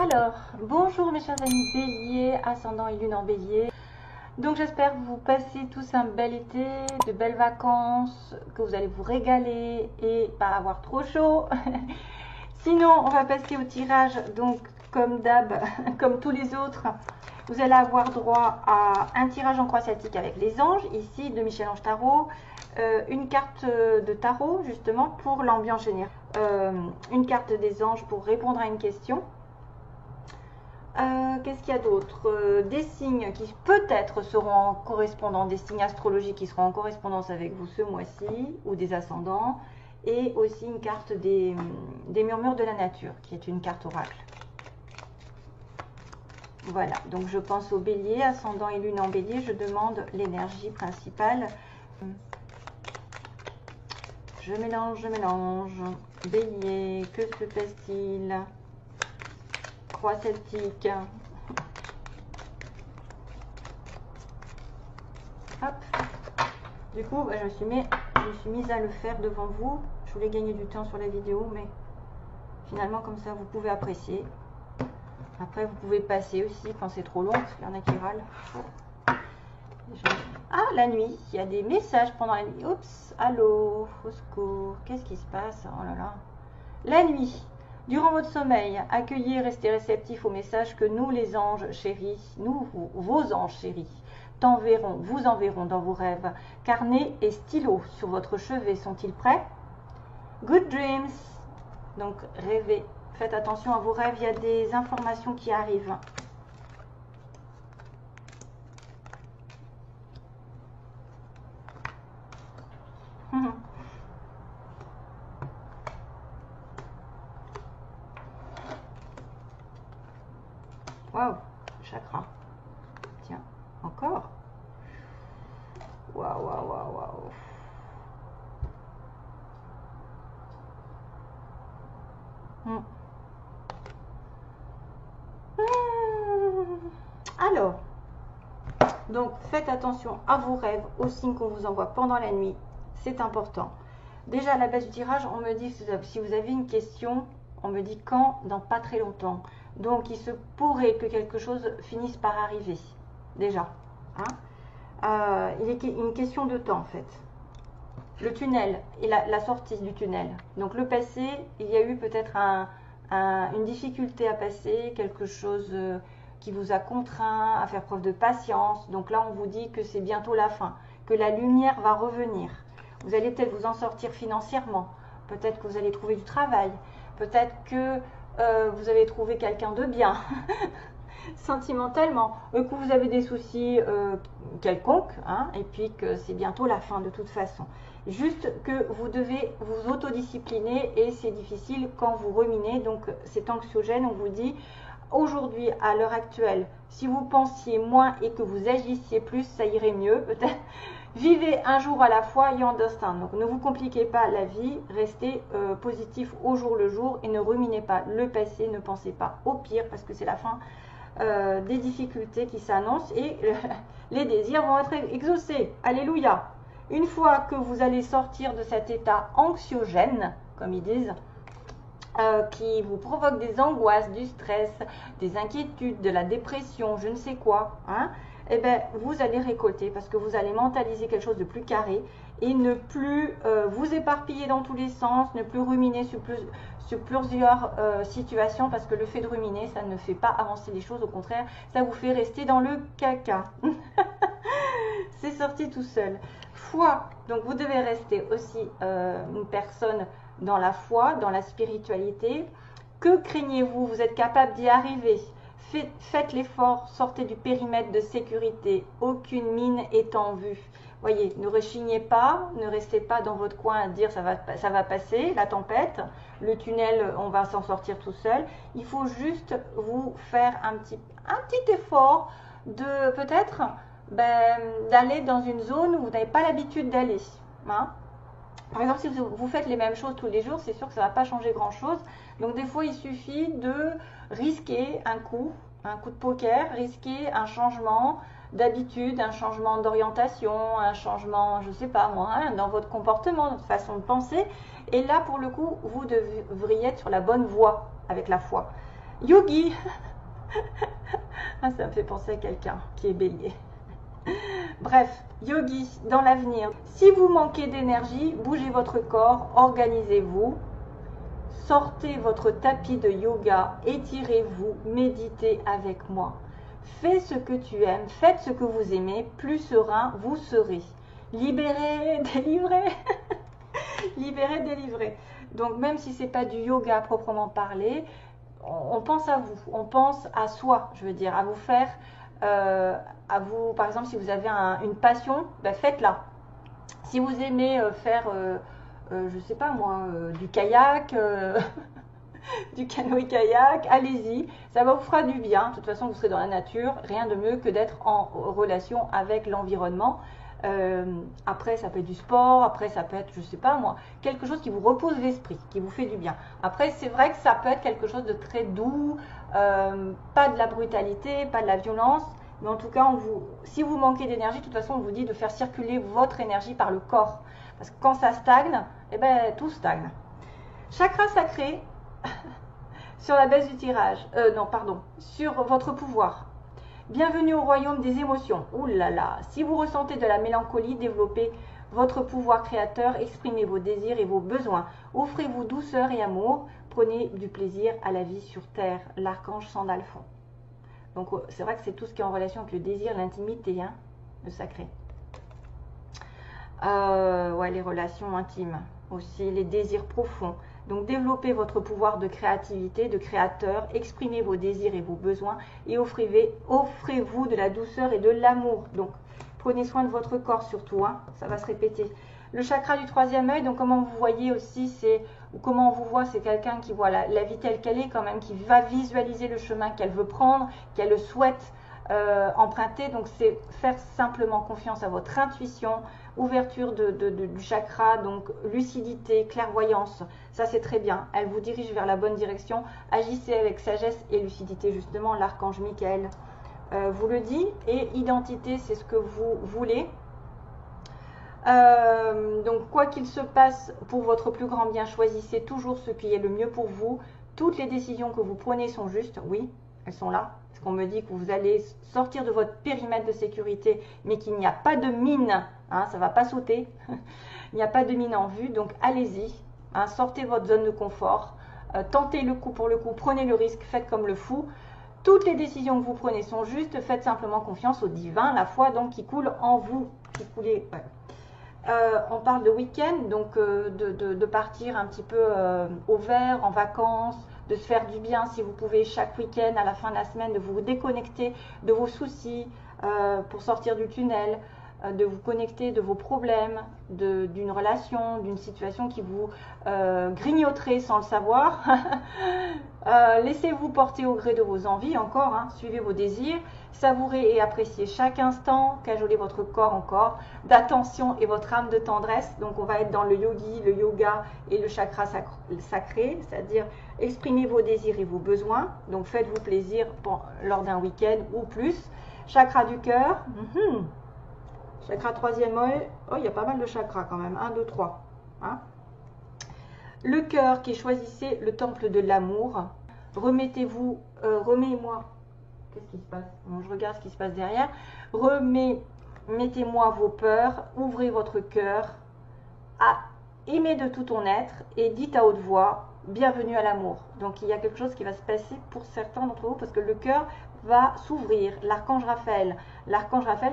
Alors, bonjour mes chers amis Bélier, ascendant et lune en Bélier. Donc j'espère que vous passez tous un bel été, de belles vacances, que vous allez vous régaler et pas avoir trop chaud. Sinon, on va passer au tirage, donc comme d'hab, comme tous les autres. Vous allez avoir droit à un tirage en croix celtique avec les anges, ici de Michel-Ange Tarot, une carte de tarot justement pour l'ambiance générale, une carte des anges pour répondre à une question. Qu'est-ce qu'il y a d'autre? Des signes qui peut-être seront en correspondance, des signes astrologiques qui seront en correspondance avec vous ce mois-ci, ou des ascendants, et aussi une carte des murmures de la nature, qui est une carte oracle. Voilà, donc je pense au bélier, ascendant et lune en bélier, je demande l'énergie principale. Je mélange, bélier, que se passe-t-il? Croix celtique. Hop. Du coup, je me suis mise à le faire devant vous. Je voulais gagner du temps sur la vidéo, mais finalement, comme ça, vous pouvez apprécier. Après, vous pouvez passer aussi quand c'est trop long, parce qu'il y en a qui râlent. Ah, la nuit. Il y a des messages pendant la nuit. Oups, allô, au secours. Qu'est-ce qui se passe? Oh là là. La nuit. Durant votre sommeil, accueillez et restez réceptif aux messages que nous, les anges chéris, vos anges chéris, vous enverront dans vos rêves. Carnet et stylo sur votre chevet sont-ils prêts? Good dreams. Donc, rêvez. Faites attention à vos rêves, il y a des informations qui arrivent. Waouh, chakra. Tiens, encore. Waouh, waouh, waouh, waouh. Alors, donc faites attention à vos rêves, aux signes qu'on vous envoie pendant la nuit. C'est important. Déjà à la base du tirage, on me dit si vous avez une question, on me dit quand, dans pas très longtemps. Donc il se pourrait que quelque chose finisse par arriver. Déjà. Hein, il est une question de temps en fait. Le tunnel et la sortie du tunnel. Donc le passé, il y a eu peut-être une difficulté à passer, quelque chose qui vous a contraint à faire preuve de patience. Donc là, on vous dit que c'est bientôt la fin, que la lumière va revenir. Vous allez peut-être vous en sortir financièrement. Peut-être que vous allez trouver du travail. Peut-être que vous avez trouvé quelqu'un de bien. Sentimentalement, que vous avez des soucis quelconques, hein, et puis que c'est bientôt la fin de toute façon. Juste que vous devez vous autodiscipliner et c'est difficile quand vous ruminez, donc c'est anxiogène. On vous dit aujourd'hui, à l'heure actuelle, si vous pensiez moins et que vous agissiez plus, ça irait mieux peut-être. Vivez un jour à la fois, you understand. Donc ne vous compliquez pas la vie, restez positif au jour le jour et ne ruminez pas le passé, ne pensez pas au pire parce que c'est la fin des difficultés qui s'annoncent et les désirs vont être exaucés. Alléluia. Une fois que vous allez sortir de cet état anxiogène, comme ils disent, qui vous provoque des angoisses, du stress, des inquiétudes, de la dépression, je ne sais quoi, hein, eh bien, vous allez récolter parce que vous allez mentaliser quelque chose de plus carré et ne plus vous éparpiller dans tous les sens, ne plus ruminer sur plusieurs situations parce que le fait de ruminer, ça ne fait pas avancer les choses, au contraire, ça vous fait rester dans le caca. C'est sorti tout seul. Foi, donc vous devez rester aussi une personne dans la foi, dans la spiritualité. Que craignez-vous? Vous êtes capable d'y arriver. Faites l'effort, sortez du périmètre de sécurité. Aucune mine est en vue. Voyez, ne rechignez pas, ne restez pas dans votre coin à dire ça va passer, la tempête, le tunnel, on va s'en sortir tout seul. Il faut juste vous faire un petit effort de peut-être d'aller dans une zone où vous n'avez pas l'habitude d'aller. Hein? Par exemple, si vous faites les mêmes choses tous les jours, c'est sûr que ça ne va pas changer grand-chose. Donc des fois, il suffit de risquer un coup de poker, risquer un changement d'habitude, un changement d'orientation, un changement, je ne sais pas moi, hein, dans votre comportement, dans votre façon de penser. Et là, pour le coup, vous devriez être sur la bonne voie avec la foi. Yogi. Ah, ça me fait penser à quelqu'un qui est bélier. Bref, yogi dans l'avenir. Si vous manquez d'énergie, bougez votre corps, organisez-vous, sortez votre tapis de yoga, étirez-vous, méditez avec moi. Fais ce que tu aimes, faites ce que vous aimez, plus serein vous serez. Libéré, délivré. Libéré, délivré. Donc même si c'est pas du yoga à proprement parler, on pense à vous, on pense à soi, je veux dire, à vous faire, à vous, par exemple, si vous avez une passion, ben faites-la. Si vous aimez faire, je sais pas moi, du kayak, du canoë-kayak, allez-y, ça vous fera du bien. De toute façon, vous serez dans la nature, rien de mieux que d'être en relation avec l'environnement. Après, ça peut être du sport, après, ça peut être, je sais pas moi, quelque chose qui vous repose l'esprit, qui vous fait du bien. Après, c'est vrai que ça peut être quelque chose de très doux, pas de la brutalité, pas de la violence, mais en tout cas, si vous manquez d'énergie, de toute façon, on vous dit de faire circuler votre énergie par le corps. Parce que quand ça stagne, eh ben, tout stagne. Chakra sacré, sur la base du tirage, non, pardon, sur votre pouvoir. Bienvenue au royaume des émotions. Ouh là là, si vous ressentez de la mélancolie, développez votre pouvoir créateur, exprimez vos désirs et vos besoins. Offrez-vous douceur et amour, prenez du plaisir à la vie sur terre. L'archange Sandalphon. Donc c'est vrai que c'est tout ce qui est en relation avec le désir, l'intimité, hein, le sacré. Ouais, les relations intimes aussi, les désirs profonds. Donc développez votre pouvoir de créativité, de créateur, exprimez vos désirs et vos besoins et offrez-vous de la douceur et de l'amour. Donc prenez soin de votre corps surtout, hein, ça va se répéter. Le chakra du troisième œil, donc comment vous voyez aussi, comment on vous voit, c'est quelqu'un qui voit la vie telle qu'elle est quand même, qui va visualiser le chemin qu'elle veut prendre, qu'elle souhaite emprunter. Donc c'est faire simplement confiance à votre intuition, ouverture du chakra, donc lucidité, clairvoyance, ça c'est très bien. Elle vous dirige vers la bonne direction. Agissez avec sagesse et lucidité, justement, l'archange Michael vous le dit. Et identité, c'est ce que vous voulez. Donc quoi qu'il se passe pour votre plus grand bien, choisissez toujours ce qui est le mieux pour vous. Toutes les décisions que vous prenez sont justes, oui, elles sont là. Parce qu'on me dit que vous allez sortir de votre périmètre de sécurité, mais qu'il n'y a pas de mine, hein, ça ne va pas sauter. Il n'y a pas de mine en vue, donc allez-y, hein, sortez votre zone de confort, tentez le coup pour le coup, prenez le risque, faites comme le fou. Toutes les décisions que vous prenez sont justes, faites simplement confiance au divin, la foi donc qui coule en vous, qui coulez. Ouais. On parle de week-end, donc de partir un petit peu au vert, en vacances, de se faire du bien si vous pouvez chaque week-end, à la fin de la semaine, de vous déconnecter de vos soucis pour sortir du tunnel, de vous connecter de vos problèmes, d'une relation, d'une situation qui vous grignoterait sans le savoir. Laissez-vous porter au gré de vos envies encore, hein, suivez vos désirs, savourez et appréciez chaque instant, cajolez votre corps encore, d'attention et votre âme de tendresse. Donc on va être dans le yogi, le yoga et le chakra sacré, c'est-à-dire exprimez vos désirs et vos besoins, donc faites-vous plaisir lors d'un week-end ou plus. Chakra du cœur, chakra troisième œil, oh il y a pas mal de chakras quand même, 1, 2, 3, hein. Le cœur qui choisissez le temple de l'amour. Remettez-vous, remets-moi. Qu'est-ce qui se passe? Bon, je regarde ce qui se passe derrière. Mettez-moi vos peurs, ouvrez votre cœur, aimez de tout ton être et dites à haute voix, bienvenue à l'amour. Donc il y a quelque chose qui va se passer pour certains d'entre vous parce que le cœur va s'ouvrir. L'archange Raphaël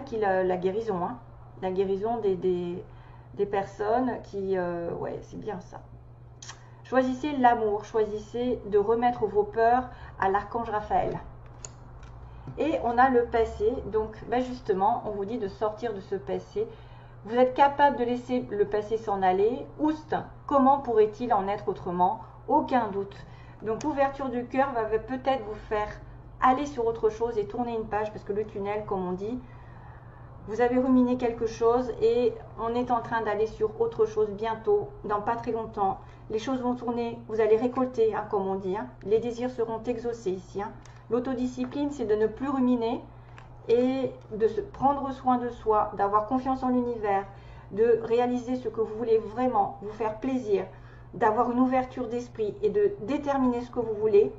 qui est la guérison, hein, la guérison des personnes qui, ouais, c'est bien ça. Choisissez l'amour, choisissez de remettre vos peurs à l'archange Raphaël. Et on a le passé, donc ben justement, on vous dit de sortir de ce passé. Vous êtes capable de laisser le passé s'en aller. Oust, comment pourrait-il en être autrement? Aucun doute. Donc l'ouverture du cœur va peut-être vous faire aller sur autre chose et tourner une page, parce que le tunnel, comme on dit, vous avez ruminé quelque chose et on est en train d'aller sur autre chose bientôt, dans pas très longtemps. Les choses vont tourner, vous allez récolter, hein, comme on dit. Hein. Les désirs seront exaucés ici. Hein. L'autodiscipline, c'est de ne plus ruminer et de se prendre soin de soi, d'avoir confiance en l'univers, de réaliser ce que vous voulez vraiment, vous faire plaisir, d'avoir une ouverture d'esprit et de déterminer ce que vous voulez.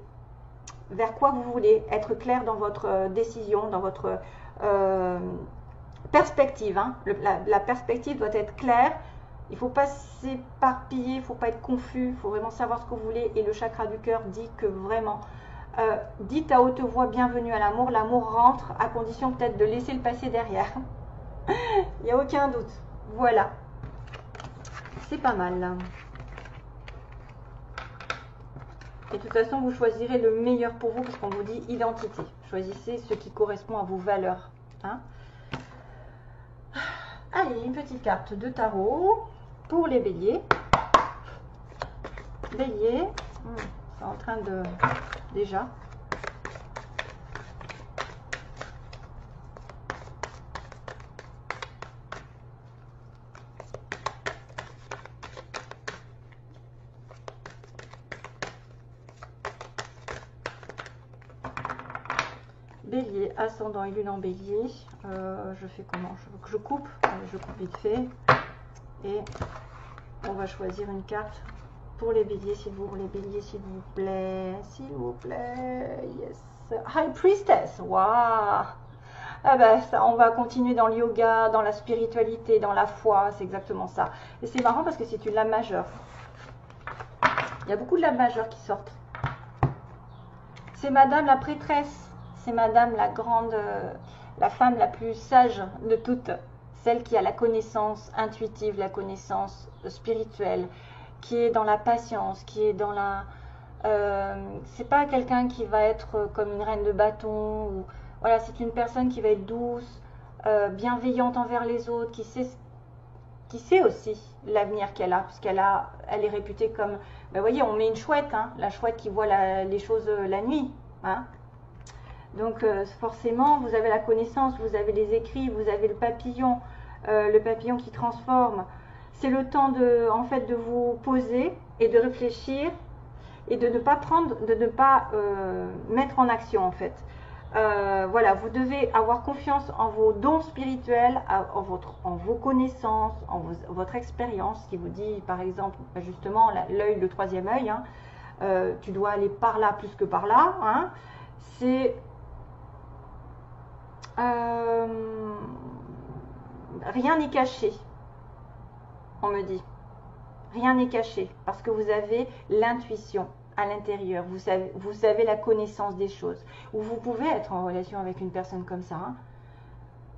vers quoi vous voulez, être clair dans votre décision, dans votre perspective. Hein. La perspective doit être claire. Il ne faut pas s'éparpiller, il ne faut pas être confus, il faut vraiment savoir ce que vous voulez. Et le chakra du cœur dit que vraiment, dites à haute voix bienvenue à l'amour. L'amour rentre à condition peut-être de laisser le passé derrière. Il n'y a aucun doute. Voilà. C'est pas mal. Là. Et de toute façon, vous choisirez le meilleur pour vous parce qu'on vous dit identité. Choisissez ce qui correspond à vos valeurs. Hein. Allez, une petite carte de tarot pour les béliers. Bélier, c'est en train de... Déjà. Bélier, ascendant et lune en bélier. Je fais comment? Je coupe. Je coupe vite fait. Et on va choisir une carte pour les béliers, s'il vous plaît. S'il vous plaît. Yes. High Priestess. Waouh. Ah ben, ça, on va continuer dans le yoga, dans la spiritualité, dans la foi. C'est exactement ça. Et c'est marrant parce que c'est une lame majeure. Il y a beaucoup de lames majeures qui sortent. C'est Madame la prêtresse. C'est Madame la grande, la femme la plus sage de toutes, celle qui a la connaissance intuitive, la connaissance spirituelle, qui est dans la patience, qui est dans la... c'est pas quelqu'un qui va être comme une reine de bâton, ou, voilà, c'est une personne qui va être douce, bienveillante envers les autres, qui sait aussi l'avenir qu'elle a, parce elle est réputée comme... Ben, vous voyez, on met une chouette, hein, la chouette qui voit les choses la nuit, hein. Donc forcément, vous avez la connaissance, vous avez les écrits, vous avez le papillon qui transforme. C'est le temps en fait, de vous poser et de réfléchir et de ne pas mettre en action en fait. Voilà, vous devez avoir confiance en vos dons spirituels, en vos connaissances, en votre expérience, qui vous dit par exemple justement l'œil, le troisième œil, hein, tu dois aller par là plus que par là. Hein, c'est rien n'est caché, on me dit. Rien n'est caché parce que vous avez l'intuition à l'intérieur. Vous avez la connaissance des choses. Ou vous pouvez être en relation avec une personne comme ça. Hein.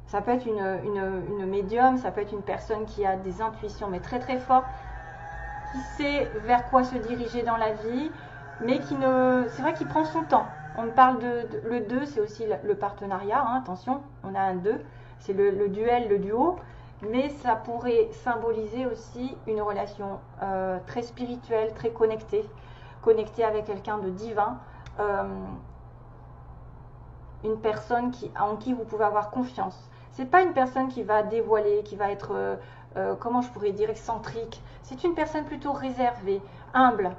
Ça peut être une médium, ça peut être une personne qui a des intuitions mais très très fortes, qui sait vers quoi se diriger dans la vie, mais qui ne... C'est vrai qu'il prend son temps. On me parle le 2, c'est aussi le partenariat, hein, attention, on a un 2, c'est le duel, le duo, mais ça pourrait symboliser aussi une relation très spirituelle, très connectée avec quelqu'un de divin, une personne en qui vous pouvez avoir confiance. C'est pas une personne qui va dévoiler, qui va être, comment je pourrais dire, excentrique. C'est une personne plutôt réservée, humble.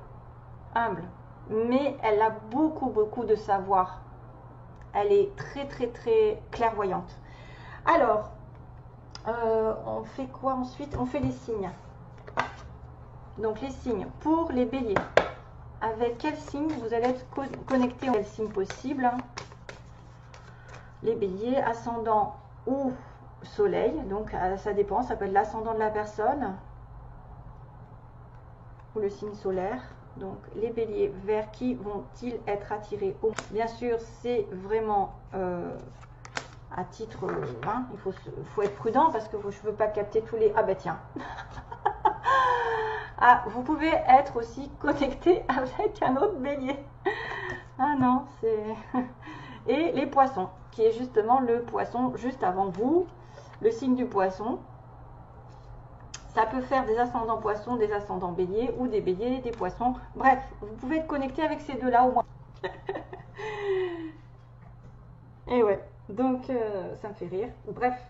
Mais elle a beaucoup de savoir. Elle est très clairvoyante. Alors, on fait quoi ensuite? On fait les signes. Donc les signes pour les béliers. Avec quel signe vous allez être connecté? Quel signe possible? Les béliers, ascendant ou soleil. Donc ça dépend, ça peut être l'ascendant de la personne ou le signe solaire. Donc les béliers, vers qui vont-ils être attirés? Bien sûr, c'est vraiment à titre... Hein, il faut être prudent parce que je ne veux pas capter tous les... Ah ben tiens. Ah, vous pouvez être aussi connecté avec un autre bélier. Ah non, c'est... Et les poissons, qui est justement le poisson juste avant vous, le signe du poisson. Ça peut faire des ascendants poissons, des ascendants béliers, ou des béliers, des poissons. Bref, vous pouvez être connecté avec ces deux-là au moins. Et ouais, donc ça me fait rire. Bref,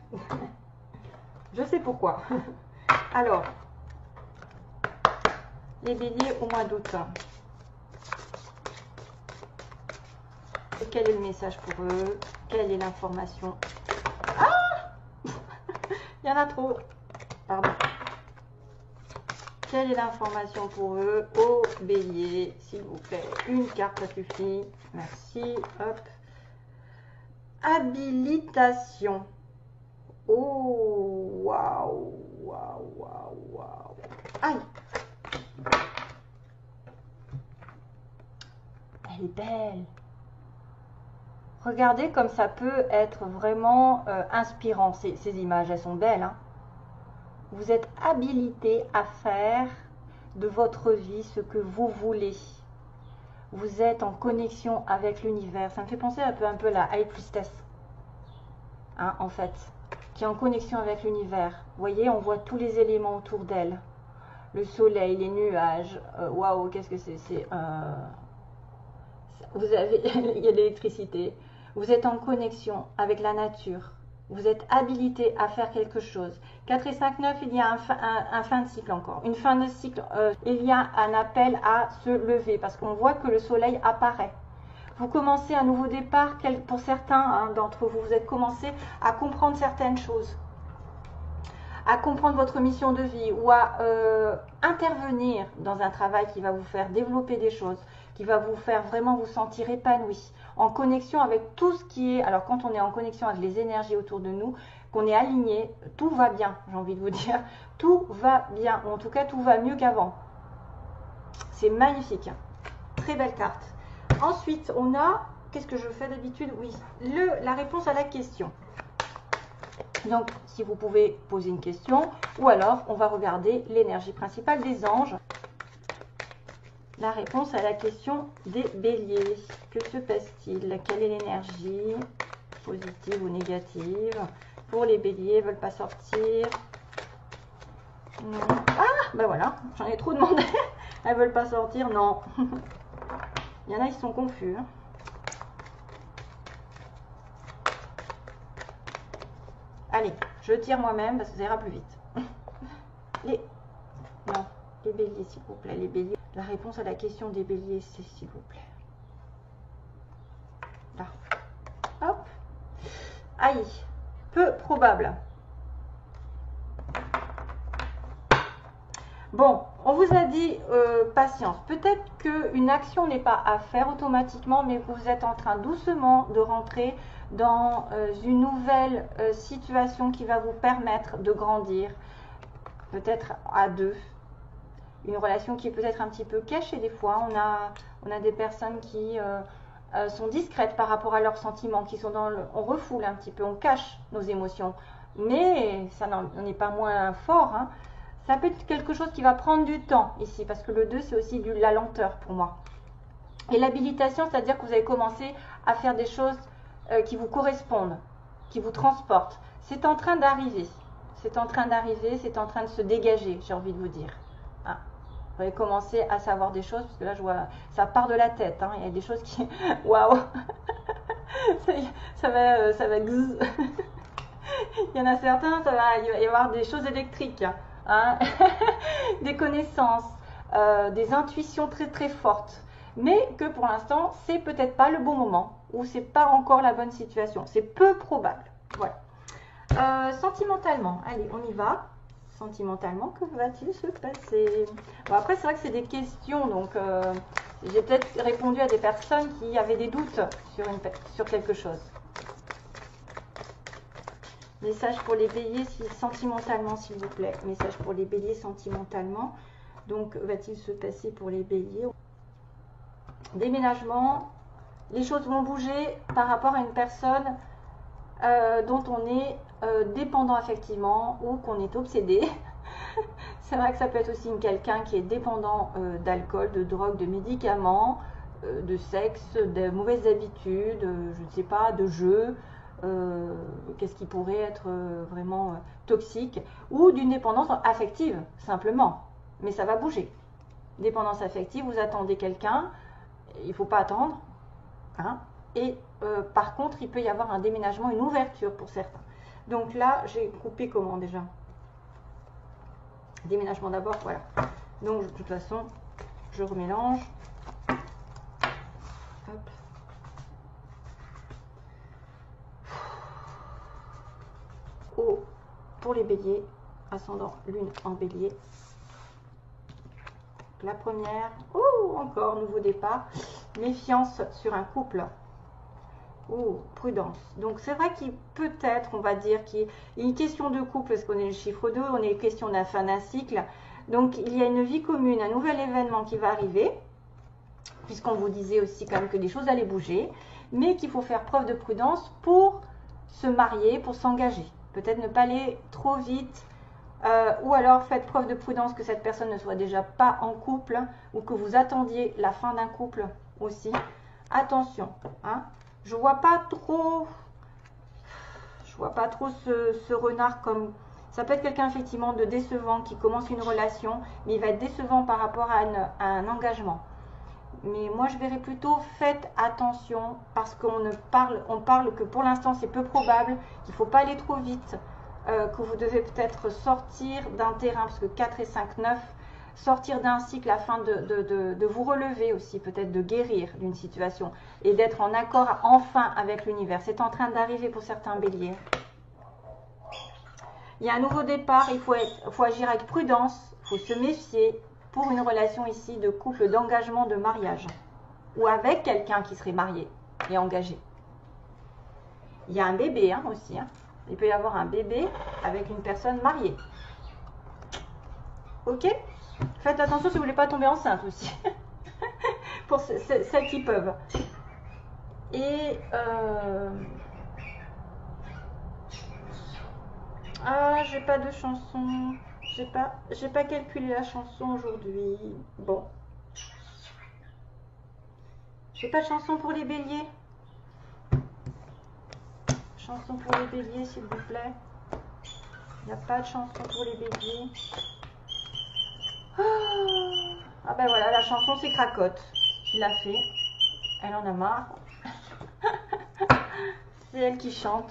je sais pourquoi. Alors, les béliers au mois d'août. Quel est le message pour eux? Quelle est l'information? Ah il y en a trop. Pardon. Quelle est l'information pour eux? Au bélier, s'il vous plaît. Une carte, ça suffit. Merci. Hop. Habilitation. Oh, waouh, waouh, waouh, waouh. Aïe. Elle est belle. Regardez comme ça peut être vraiment inspirant. Ces images, elles sont belles. Hein. Vous êtes habilité à faire de votre vie ce que vous voulez. Vous êtes en connexion avec l'univers. Ça me fait penser un peu à la High Priestess. Hein, en fait. Qui est en connexion avec l'univers. Vous voyez, on voit tous les éléments autour d'elle. Le soleil, les nuages. Waouh, qu'est-ce que c'est? Vous avez, il y a de l'électricité. Vous êtes en connexion avec la nature. Vous êtes habilité à faire quelque chose. 4 et 5, 9, il y a un fin de cycle encore. Une fin de cycle, il y a un appel à se lever parce qu'on voit que le soleil apparaît. Vous commencez un nouveau départ, pour certains d'entre vous, vous êtes commencé à comprendre certaines choses, à comprendre votre mission de vie ou à intervenir dans un travail qui va vous faire développer des choses, qui va vous faire vraiment vous sentir épanoui, en connexion avec tout ce qui est, alors quand on est en connexion avec les énergies autour de nous, qu'on est aligné, tout va bien, j'ai envie de vous dire, tout va bien, ou en tout cas tout va mieux qu'avant. C'est magnifique, très belle carte. Ensuite, on a, qu'est-ce que je fais d'habitude? Oui, la réponse à la question. Donc, si vous pouvez poser une question, ou alors on va regarder l'énergie principale des anges. La réponse à la question des béliers. Que se passe-t-il? Quelle est l'énergie positive ou négative pour les béliers? Ils ne veulent pas sortir. Non. Ah, ben voilà, j'en ai trop demandé. Elles ne veulent pas sortir, non. Il y en a, ils sont confus. Hein. Allez, je tire moi-même parce que ça ira plus vite. Non, les béliers, s'il vous plaît, les béliers. La réponse à la question des béliers, c'est s'il vous plaît. Là. Hop. Aïe. Peu probable. Bon, on vous a dit patience. Peut-être qu'une action n'est pas à faire automatiquement, mais vous êtes en train doucement de rentrer dans une nouvelle situation qui va vous permettre de grandir. Peut-être à deux. Une relation qui est peut-être un petit peu cachée des fois. On a des personnes qui sont discrètes par rapport à leurs sentiments, qui sont on refoule un petit peu, on cache nos émotions. Mais ça n'en est pas moins fort. Hein. Ça peut être quelque chose qui va prendre du temps ici, parce que le 2, c'est aussi la lenteur pour moi. Et l'habilitation, c'est-à-dire que vous avez commencé à faire des choses qui vous correspondent, qui vous transportent. C'est en train d'arriver. C'est en train d'arriver, c'est en train de se dégager, j'ai envie de vous dire. Ah. Vous allez commencer à savoir des choses, parce que là, je vois, ça part de la tête. Hein. Il y a des choses qui... Waouh. Ça va gzz. Il y en a certains, il va y avoir des choses électriques. Hein. Des connaissances, des intuitions très très fortes. Mais que pour l'instant, c'est peut-être pas le bon moment, ou c'est pas encore la bonne situation. C'est peu probable. Voilà. Sentimentalement, allez, on y va. Sentimentalement, que va-t-il se passer? Bon, après, c'est vrai que c'est des questions, donc j'ai peut-être répondu à des personnes qui avaient des doutes sur quelque chose. Message pour les béliers sentimentalement, s'il vous plaît. Message pour les béliers sentimentalement. Donc, va-t-il se passer pour les béliers? Déménagement. Les choses vont bouger par rapport à une personne dont on est dépendant affectivement ou qu'on est obsédé. C'est vrai que ça peut être aussi quelqu'un qui est dépendant d'alcool, de drogue, de médicaments, de sexe, de mauvaises habitudes, je ne sais pas, de jeux. Qu'est-ce qui pourrait être vraiment toxique, ou d'une dépendance affective simplement, mais ça va bouger. Dépendance affective, vous attendez quelqu'un, il ne faut pas attendre, hein, et par contre il peut y avoir un déménagement, une ouverture pour certains. Donc là j'ai coupé comment déjà? Déménagement d'abord, voilà. Donc de toute façon je remélange. Hop. Pour les béliers, ascendant lune en bélier. la première, oh, encore nouveau départ, méfiance sur un couple. Oh, prudence. Donc c'est vrai qu'il peut-être, on va dire, qu'il y a une question de couple, parce qu'on est le chiffre 2, on est question de la fin d'un cycle. Donc il y a une vie commune, un nouvel événement qui va arriver, puisqu'on vous disait aussi quand même que des choses allaient bouger, mais qu'il faut faire preuve de prudence pour se marier, pour s'engager. Peut-être ne pas aller trop vite, ou alors faites preuve de prudence que cette personne ne soit déjà pas en couple, ou que vous attendiez la fin d'un couple aussi. Attention, hein. Je vois pas trop ce renard comme... Ça peut être quelqu'un effectivement de décevant qui commence une relation, mais il va être décevant par rapport à un engagement. Mais moi je verrais plutôt, faites attention, parce on parle que pour l'instant c'est peu probable, qu'il ne faut pas aller trop vite, que vous devez peut-être sortir d'un terrain, parce que 4 et 5, 9, sortir d'un cycle afin de vous relever aussi, peut-être de guérir d'une situation et d'être en accord enfin avec l'univers. C'est en train d'arriver pour certains béliers. Il y a un nouveau départ, il faut agir avec prudence, il faut se méfier pour une relation ici de couple, d'engagement, de mariage, ou avec quelqu'un qui serait marié et engagé. Il y a un bébé hein, aussi, hein. Il peut y avoir un bébé avec une personne mariée. Ok ? Faites attention si vous ne voulez pas tomber enceinte aussi. Pour celles qui peuvent. Et ah, j'ai pas de chanson. J'ai pas calculé la chanson aujourd'hui. Bon. J'ai pas de chanson pour les béliers. Chanson pour les béliers, s'il vous plaît. Il n'y a pas de chanson pour les béliers. Ah ben voilà, la chanson c'est Cracotte qui l'a fait. Elle en a marre. C'est elle qui chante.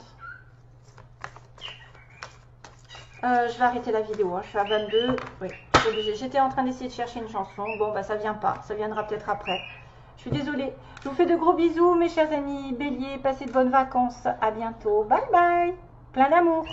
Je vais arrêter la vidéo, hein. Je suis à 22. Oui, je suis obligée. J'étais en train d'essayer de chercher une chanson. Bon, bah ça vient pas. Ça viendra peut-être après. Je suis désolée. Je vous fais de gros bisous, mes chers amis béliers. Passez de bonnes vacances. À bientôt. Bye bye. Plein d'amour.